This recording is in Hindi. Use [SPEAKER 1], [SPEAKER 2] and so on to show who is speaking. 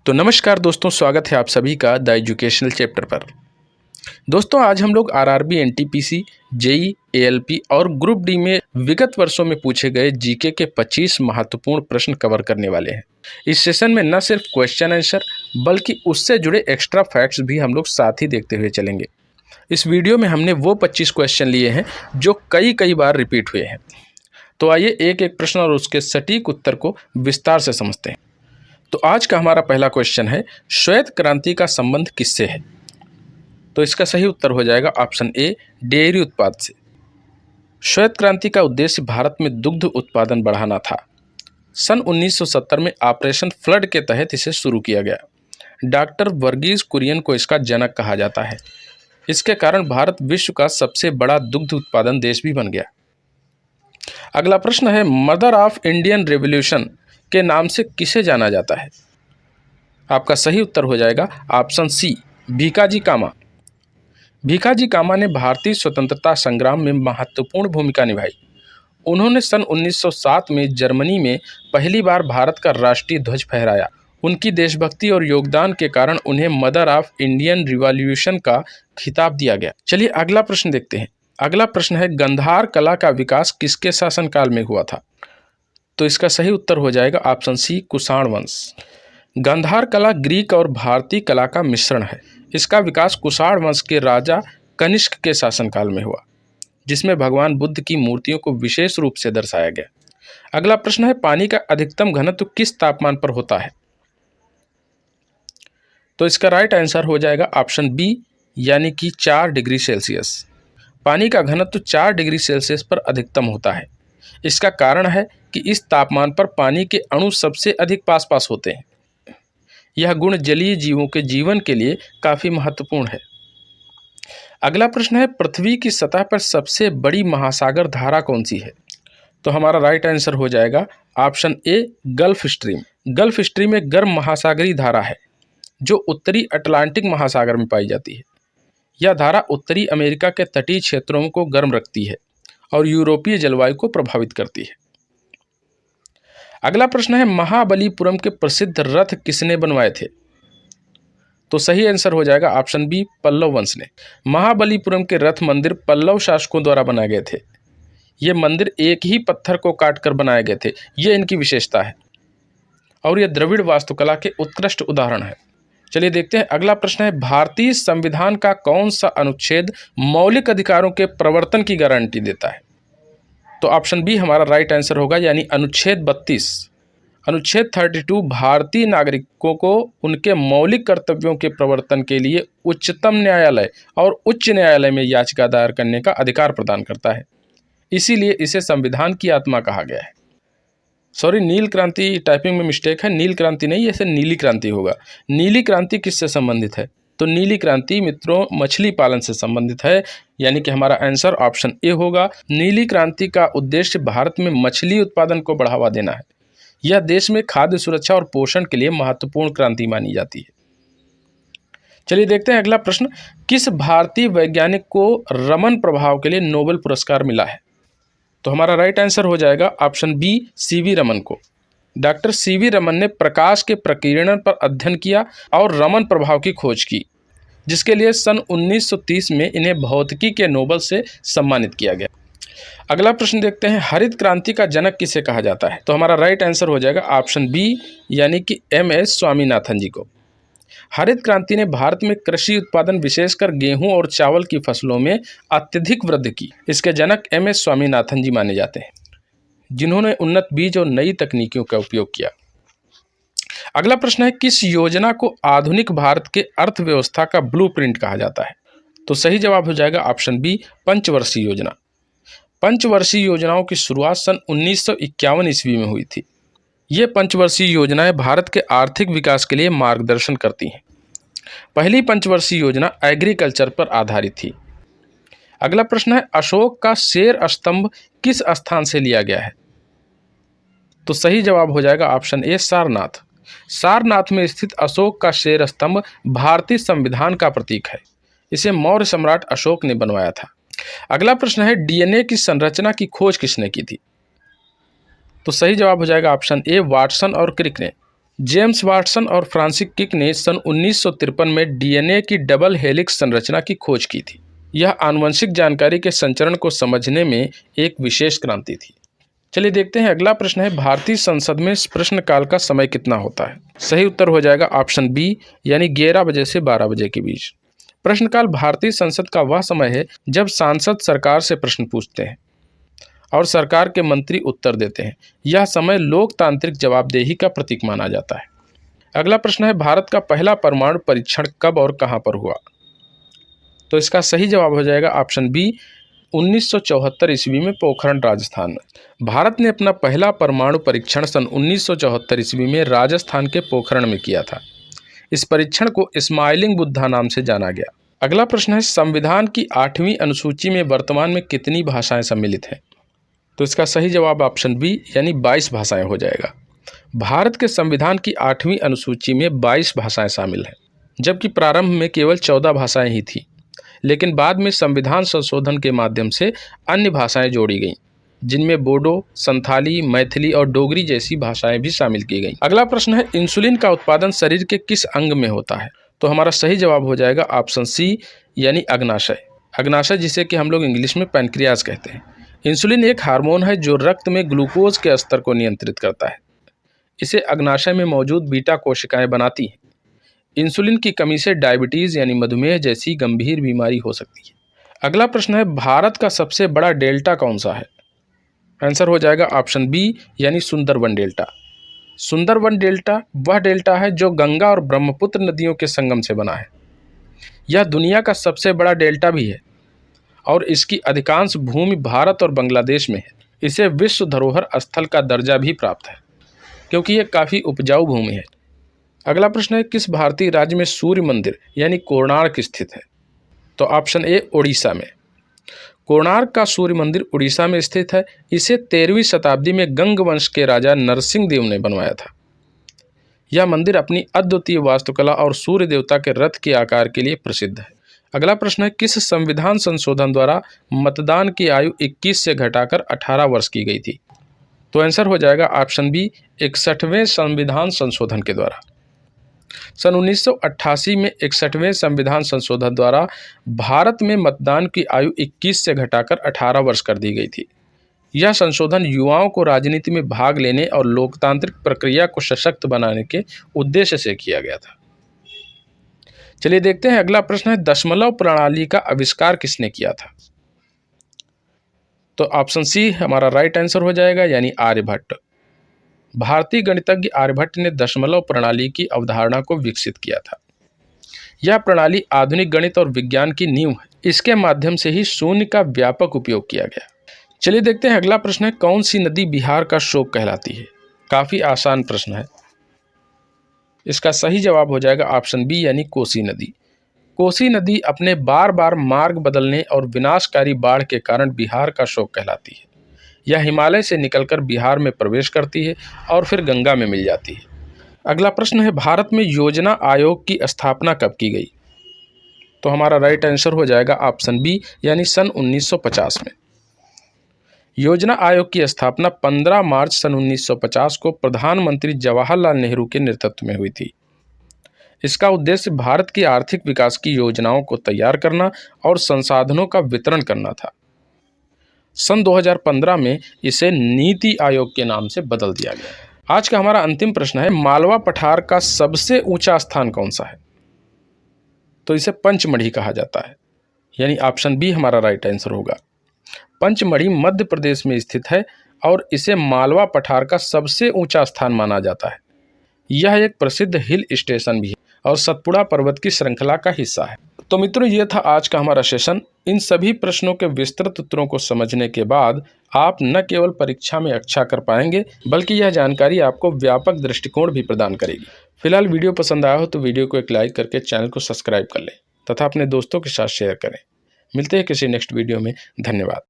[SPEAKER 1] तो नमस्कार दोस्तों, स्वागत है आप सभी का द एजुकेशनल चैप्टर पर। दोस्तों, आज हम लोग आरआरबी, एनटीपीसी, जेई, एएलपी और ग्रुप डी में विगत वर्षों में पूछे गए जीके के 25 महत्वपूर्ण प्रश्न कवर करने वाले हैं। इस सेशन में न सिर्फ क्वेश्चन आंसर बल्कि उससे जुड़े एक्स्ट्रा फैक्ट्स भी हम लोग साथ ही देखते हुए चलेंगे। इस वीडियो में हमने वो 25 क्वेश्चन लिए हैं जो कई बार रिपीट हुए हैं। तो आइए एक एक प्रश्न और उसके सटीक उत्तर को विस्तार से समझते हैं। तो आज का हमारा पहला क्वेश्चन है, श्वेत क्रांति का संबंध किससे है? तो इसका सही उत्तर हो जाएगा ऑप्शन ए, डेयरी उत्पाद से। श्वेत क्रांति का उद्देश्य भारत में दुग्ध उत्पादन बढ़ाना था। सन 1970 में ऑपरेशन फ्लड के तहत इसे शुरू किया गया। डॉक्टर वर्गीज कुरियन को इसका जनक कहा जाता है। इसके कारण भारत विश्व का सबसे बड़ा दुग्ध उत्पादन देश भी बन गया। अगला प्रश्न है, मदर ऑफ इंडियन रेवोल्यूशन के नाम से किसे जाना जाता है? आपका सही उत्तर हो जाएगा ऑप्शन सी, भीकाजी कामा। भीकाजी कामा ने भारतीय स्वतंत्रता संग्राम में महत्वपूर्ण भूमिका निभाई। उन्होंने सन 1907 में जर्मनी में पहली बार भारत का राष्ट्रीय ध्वज फहराया। उनकी देशभक्ति और योगदान के कारण उन्हें मदर ऑफ इंडियन रिवॉल्यूशन का खिताब दिया गया। चलिए अगला प्रश्न देखते हैं। अगला प्रश्न है, गंधार कला का विकास किसके शासनकाल में हुआ था? तो इसका सही उत्तर हो जाएगा ऑप्शन सी, कुषाण वंश। गंधार कला ग्रीक और भारतीय कला का मिश्रण है। इसका विकास कुषाण वंश के राजा कनिष्क के शासनकाल में हुआ, जिसमें भगवान बुद्ध की मूर्तियों को विशेष रूप से दर्शाया गया। अगला प्रश्न है, पानी का अधिकतम घनत्व किस तापमान पर होता है? तो इसका राइट आंसर हो जाएगा ऑप्शन बी, यानी कि 4 डिग्री सेल्सियस। पानी का घनत्व 4 डिग्री सेल्सियस पर अधिकतम होता है। इसका कारण है कि इस तापमान पर पानी के अणु सबसे अधिक पास होते हैं। यह गुण जलीय जीवों के जीवन के लिए काफ़ी महत्वपूर्ण है। अगला प्रश्न है, पृथ्वी की सतह पर सबसे बड़ी महासागर धारा कौन सी है? तो हमारा राइट आंसर हो जाएगा option A, gulf stream. Gulf stream एक गर्म महासागरीय धारा है जो उत्तरी अटलांटिक महासागर में पाई जाती है। यह धारा उत्तरी अमेरिका के तटीय क्षेत्रों को गर्म रखती है और यूरोपीय जलवायु को प्रभावित करती है। अगला प्रश्न है, महाबलीपुरम के प्रसिद्ध रथ किसने बनवाए थे? तो सही आंसर हो जाएगा ऑप्शन बी, पल्लव वंश ने। महाबलीपुरम के रथ मंदिर पल्लव शासकों द्वारा बनाए गए थे। ये मंदिर एक ही पत्थर को काटकर बनाए गए थे। ये इनकी विशेषता है और यह द्रविड़ वास्तुकला के उत्कृष्ट उदाहरण है। चलिए देखते हैं अगला प्रश्न है, भारतीय संविधान का कौन सा अनुच्छेद मौलिक अधिकारों के प्रवर्तन की गारंटी देता है? तो ऑप्शन बी हमारा राइट आंसर होगा, यानी अनुच्छेद 32। अनुच्छेद 32 भारतीय नागरिकों को उनके मौलिक कर्तव्यों के प्रवर्तन के लिए उच्चतम न्यायालय और उच्च न्यायालय में याचिका दायर करने का अधिकार प्रदान करता है। इसीलिए इसे संविधान की आत्मा कहा गया है। सॉरी, नील क्रांति टाइपिंग में मिस्टेक है, नील क्रांति नहीं, ऐसे नीली क्रांति होगा। नीली क्रांति किससे संबंधित है? तो नीली क्रांति मित्रों मछली पालन से संबंधित है, यानी कि हमारा आंसर ऑप्शन ए होगा। नीली क्रांति का उद्देश्य भारत में मछली उत्पादन को बढ़ावा देना है। यह देश में खाद्य सुरक्षा और पोषण के लिए महत्वपूर्ण क्रांति मानी जाती है। चलिए देखते हैं अगला प्रश्न, किस भारतीय वैज्ञानिक को रमन प्रभाव के लिए नोबेल पुरस्कार मिला है? तो हमारा राइट आंसर हो जाएगा ऑप्शन बी, सीवी रमन को। डॉक्टर सीवी रमन ने प्रकाश के प्रकीर्णन पर अध्ययन किया और रमन प्रभाव की खोज की, जिसके लिए सन 1930 में इन्हें भौतिकी के नोबेल से सम्मानित किया गया। अगला प्रश्न देखते हैं, हरित क्रांति का जनक किसे कहा जाता है? तो हमारा राइट आंसर हो जाएगा ऑप्शन बी, यानी कि एम.एस. स्वामीनाथन जी को। हरित क्रांति ने भारत में कृषि उत्पादन विशेषकर गेहूं और चावल की फसलों में अत्यधिक वृद्धि की। इसके जनक एम.एस. स्वामीनाथन जी माने जाते हैं, जिन्होंने उन्नत बीज और नई तकनीकों का उपयोग किया। अगला प्रश्न है, किस योजना को आधुनिक भारत के अर्थव्यवस्था का ब्लूप्रिंट कहा जाता है? तो सही जवाब हो जाएगा ऑप्शन बी, पंचवर्षीय योजना। पंचवर्षीय योजनाओं की शुरुआत सन 1951 ईस्वी में हुई थी। ये पंचवर्षीय योजनाएं भारत के आर्थिक विकास के लिए मार्गदर्शन करती हैं। पहली पंचवर्षीय योजना एग्रीकल्चर पर आधारित थी। अगला प्रश्न है, अशोक का शेर स्तंभ किस स्थान से लिया गया है? तो सही जवाब हो जाएगा ऑप्शन ए, सारनाथ। सारनाथ में स्थित अशोक का शेर स्तंभ भारतीय संविधान का प्रतीक है। इसे मौर्य सम्राट अशोक ने बनवाया था। अगला प्रश्न है, डीएनए की संरचना की खोज किसने की थी? तो सही जवाब हो जाएगा ऑप्शन ए, वाटसन और क्रिक ने। जेम्स वाटसन और फ्रांसिस किक ने सन 1953 में डीएनए की डबल हेलिक्स संरचना की खोज की थी। यह आनुवंशिक जानकारी के संचरण को समझने में एक विशेष क्रांति थी। चलिए देखते हैं अगला प्रश्न है, भारतीय संसद में प्रश्नकाल का समय कितना होता है? सही उत्तर हो जाएगा ऑप्शन बी, यानी 11 बजे से 12 बजे के बीच। प्रश्नकाल भारतीय संसद का वह समय है जब सांसद सरकार से प्रश्न पूछते हैं और सरकार के मंत्री उत्तर देते हैं। यह समय लोकतांत्रिक जवाबदेही का प्रतीक माना जाता है। अगला प्रश्न है, भारत का पहला परमाणु परीक्षण कब और कहां पर हुआ? तो इसका सही जवाब हो जाएगा ऑप्शन बी, 1974 ईस्वी में पोखरण राजस्थान में। भारत ने अपना पहला परमाणु परीक्षण सन 1974 ईस्वी में राजस्थान के पोखरण में किया था। इस परीक्षण को स्माइलिंग बुद्धा नाम से जाना गया। अगला प्रश्न है, संविधान की 8वीं अनुसूची में वर्तमान में कितनी भाषाएं सम्मिलित हैं? तो इसका सही जवाब ऑप्शन बी, यानी 22 भाषाएं हो जाएगा। भारत के संविधान की 8वीं अनुसूची में 22 भाषाएं शामिल हैं, जबकि प्रारंभ में केवल 14 भाषाएं ही थी, लेकिन बाद में संविधान संशोधन के माध्यम से अन्य भाषाएं जोड़ी गईं, जिनमें बोडो, संथाली, मैथिली और डोगरी जैसी भाषाएं भी शामिल की गईं। अगला प्रश्न है, इंसुलिन का उत्पादन शरीर के किस अंग में होता है? तो हमारा सही जवाब हो जाएगा ऑप्शन सी, यानी अग्नाशय। अग्नाशय जिसे कि हम लोग इंग्लिश में पैनक्रियाज कहते हैं। इंसुलिन एक हार्मोन है जो रक्त में ग्लूकोज के स्तर को नियंत्रित करता है। इसे अग्नाशय में मौजूद बीटा कोशिकाएं बनाती हैं। इंसुलिन की कमी से डायबिटीज यानी मधुमेह जैसी गंभीर बीमारी हो सकती है। अगला प्रश्न है, भारत का सबसे बड़ा डेल्टा कौन सा है? आंसर हो जाएगा ऑप्शन बी, यानी सुंदरवन डेल्टा। सुंदरवन डेल्टा वह डेल्टा है जो गंगा और ब्रह्मपुत्र नदियों के संगम से बना है। यह दुनिया का सबसे बड़ा डेल्टा भी है और इसकी अधिकांश भूमि भारत और बांग्लादेश में है। इसे विश्व धरोहर स्थल का दर्जा भी प्राप्त है क्योंकि यह काफ़ी उपजाऊ भूमि है। अगला प्रश्न है, किस भारतीय राज्य में सूर्य मंदिर यानी कोणार्क स्थित है? तो ऑप्शन ए, उड़ीसा में। कोणार्क का सूर्य मंदिर उड़ीसा में स्थित है। इसे 13वीं शताब्दी में गंग वंश के राजा नरसिंह देव ने बनवाया था। यह मंदिर अपनी अद्वितीय वास्तुकला और सूर्य देवता के रथ के आकार के लिए प्रसिद्ध है। अगला प्रश्न है, किस संविधान संशोधन द्वारा मतदान की आयु 21 से घटाकर 18 वर्ष की गई थी? तो आंसर हो जाएगा ऑप्शन बी, 61वें संविधान संशोधन के द्वारा। सन 1988 में 61वें संविधान संशोधन द्वारा भारत में मतदान की आयु 21 से घटाकर 18 वर्ष कर दी गई थी। यह संशोधन युवाओं को राजनीति में भाग लेने और लोकतांत्रिक प्रक्रिया को सशक्त बनाने के उद्देश्य से किया गया था। चलिए देखते हैं अगला प्रश्न है, दशमलव प्रणाली का आविष्कार किसने किया था? तो ऑप्शन सी हमारा राइट आंसर हो जाएगा, यानी आर्यभट्ट। भारतीय गणितज्ञ आर्यभट्ट ने दशमलव प्रणाली की अवधारणा को विकसित किया था। यह प्रणाली आधुनिक गणित और विज्ञान की नींव है। इसके माध्यम से ही शून्य का व्यापक उपयोग किया गया। चलिए देखते हैं अगला प्रश्न है, कौन सी नदी बिहार का शोक कहलाती है? काफी आसान प्रश्न है। इसका सही जवाब हो जाएगा ऑप्शन बी, यानी कोसी नदी। कोसी नदी अपने बार बार मार्ग बदलने और विनाशकारी बाढ़ के कारण बिहार का शोक कहलाती है। यह हिमालय से निकलकर बिहार में प्रवेश करती है और फिर गंगा में मिल जाती है। अगला प्रश्न है, भारत में योजना आयोग की स्थापना कब की गई? तो हमारा राइट आंसर हो जाएगा ऑप्शन बी, यानी सन 1950 में। योजना आयोग की स्थापना 15 मार्च सन 1950 को प्रधानमंत्री जवाहरलाल नेहरू के नेतृत्व में हुई थी। इसका उद्देश्य भारत की आर्थिक विकास की योजनाओं को तैयार करना और संसाधनों का वितरण करना था। सन 2015 में इसे नीति आयोग के नाम से बदल दिया गया। आज का हमारा अंतिम प्रश्न है, मालवा पठार का सबसे ऊंचा स्थान कौन सा है? तो इसे पंचमढ़ी कहा जाता है, यानी ऑप्शन बी हमारा राइट आंसर होगा। पंचमढ़ी मध्य प्रदेश में स्थित है और इसे मालवा पठार का सबसे ऊंचा स्थान माना जाता है। यह एक प्रसिद्ध हिल स्टेशन भी है और सतपुड़ा पर्वत की श्रृंखला का हिस्सा है। तो मित्रों, ये था आज का हमारा सेशन। इन सभी प्रश्नों के विस्तृत उत्तरों को समझने के बाद आप न केवल परीक्षा में अच्छा कर पाएंगे, बल्कि यह जानकारी आपको व्यापक दृष्टिकोण भी प्रदान करेगी। फिलहाल वीडियो पसंद आया हो तो वीडियो को एक लाइक करके चैनल को सब्सक्राइब कर लें तथा अपने दोस्तों के साथ शेयर करें। मिलते हैं किसी नेक्स्ट वीडियो में। धन्यवाद।